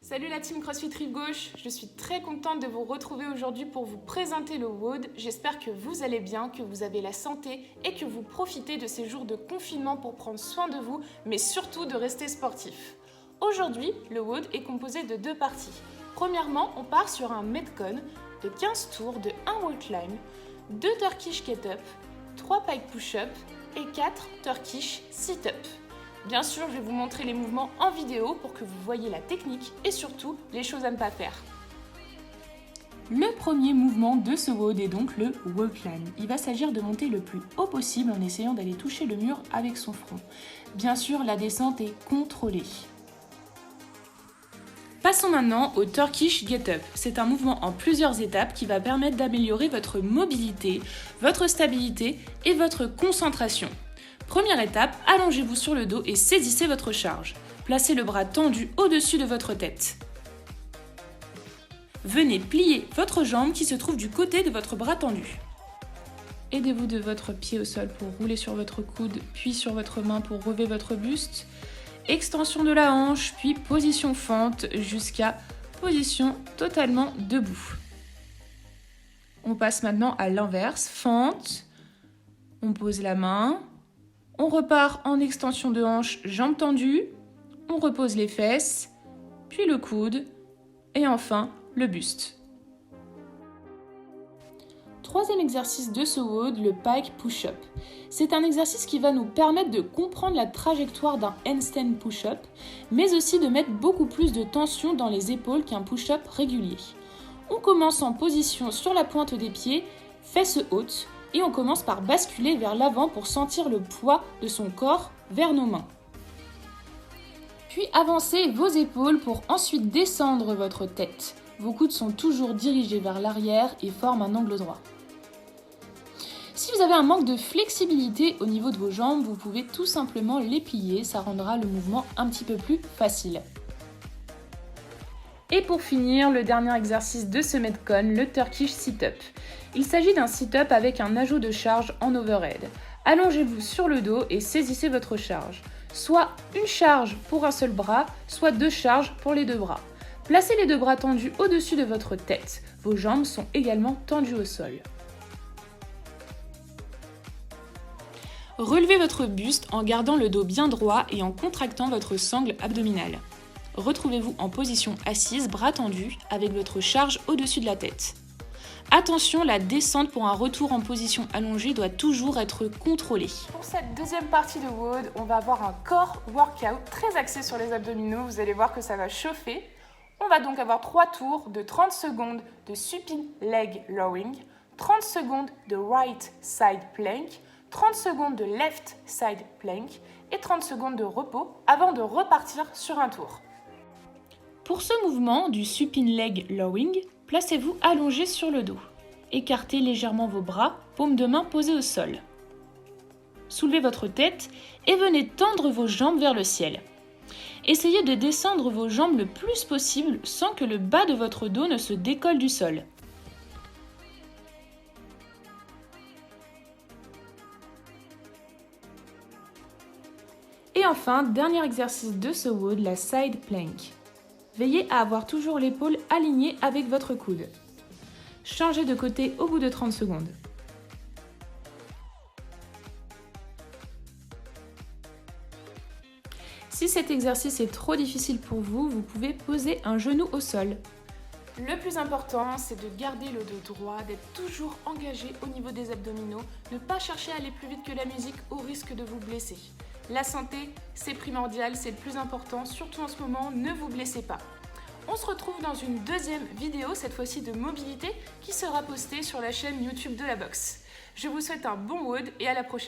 Salut la team CrossFit Rive Gauche, je suis très contente de vous retrouver aujourd'hui pour vous présenter le WOD. J'espère que vous allez bien, que vous avez la santé et que vous profitez de ces jours de confinement pour prendre soin de vous, mais surtout de rester sportif. Aujourd'hui, le WOD est composé de deux parties. Premièrement, on part sur un Metcon de 15 tours de 1 wall climb, 2 Turkish get-up, 3 pike push-up et 4 Turkish sit-up. Bien sûr, je vais vous montrer les mouvements en vidéo pour que vous voyez la technique et surtout les choses à ne pas faire. Le premier mouvement de ce WOD est donc le wall climb. Il va s'agir de monter le plus haut possible en essayant d'aller toucher le mur avec son front. Bien sûr, la descente est contrôlée. Passons maintenant au Turkish Get-Up. C'est un mouvement en plusieurs étapes qui va permettre d'améliorer votre mobilité, votre stabilité et votre concentration. Première étape, allongez-vous sur le dos et saisissez votre charge. Placez le bras tendu au-dessus de votre tête. Venez plier votre jambe qui se trouve du côté de votre bras tendu. Aidez-vous de votre pied au sol pour rouler sur votre coude, puis sur votre main pour relever votre buste. Extension de la hanche, puis position fente jusqu'à position totalement debout. On passe maintenant à l'inverse, fente. On pose la main. On repart en extension de hanche, jambes tendues, on repose les fesses, puis le coude, et enfin le buste. Troisième exercice de ce WOD, le pike push-up. C'est un exercice qui va nous permettre de comprendre la trajectoire d'un handstand push-up, mais aussi de mettre beaucoup plus de tension dans les épaules qu'un push-up régulier. On commence en position sur la pointe des pieds, fesses hautes, et on commence par basculer vers l'avant pour sentir le poids de son corps vers nos mains. Puis avancez vos épaules pour ensuite descendre votre tête. Vos coudes sont toujours dirigés vers l'arrière et forment un angle droit. Si vous avez un manque de flexibilité au niveau de vos jambes, vous pouvez tout simplement les plier, ça rendra le mouvement un petit peu plus facile. Et pour finir, le dernier exercice de ce Metcon, le Turkish Sit-Up. Il s'agit d'un sit-up avec un ajout de charge en overhead. Allongez-vous sur le dos et saisissez votre charge. Soit une charge pour un seul bras, soit deux charges pour les deux bras. Placez les deux bras tendus au-dessus de votre tête. Vos jambes sont également tendues au sol. Relevez votre buste en gardant le dos bien droit et en contractant votre sangle abdominale. Retrouvez-vous en position assise, bras tendus, avec votre charge au-dessus de la tête. Attention, la descente pour un retour en position allongée doit toujours être contrôlée. Pour cette deuxième partie de WOD, on va avoir un core workout très axé sur les abdominaux. Vous allez voir que ça va chauffer. On va donc avoir 3 tours de 30 secondes de supine leg rowing, 30 secondes de right side plank, 30 secondes de left side plank et 30 secondes de repos avant de repartir sur un tour. Pour ce mouvement du supine leg rowing, placez-vous allongé sur le dos. Écartez légèrement vos bras, paumes de main posées au sol. Soulevez votre tête et venez tendre vos jambes vers le ciel. Essayez de descendre vos jambes le plus possible sans que le bas de votre dos ne se décolle du sol. Et enfin, dernier exercice de ce WOD, la side plank. Veillez à avoir toujours l'épaule alignée avec votre coude. Changez de côté au bout de 30 secondes. Si cet exercice est trop difficile pour vous, vous pouvez poser un genou au sol. Le plus important, c'est de garder le dos droit, d'être toujours engagé au niveau des abdominaux, ne pas chercher à aller plus vite que la musique au risque de vous blesser. La santé, c'est primordial, c'est le plus important, surtout en ce moment, ne vous blessez pas. On se retrouve dans une deuxième vidéo, cette fois-ci de mobilité, qui sera postée sur la chaîne YouTube de la boxe. Je vous souhaite un bon WOD et à la prochaine.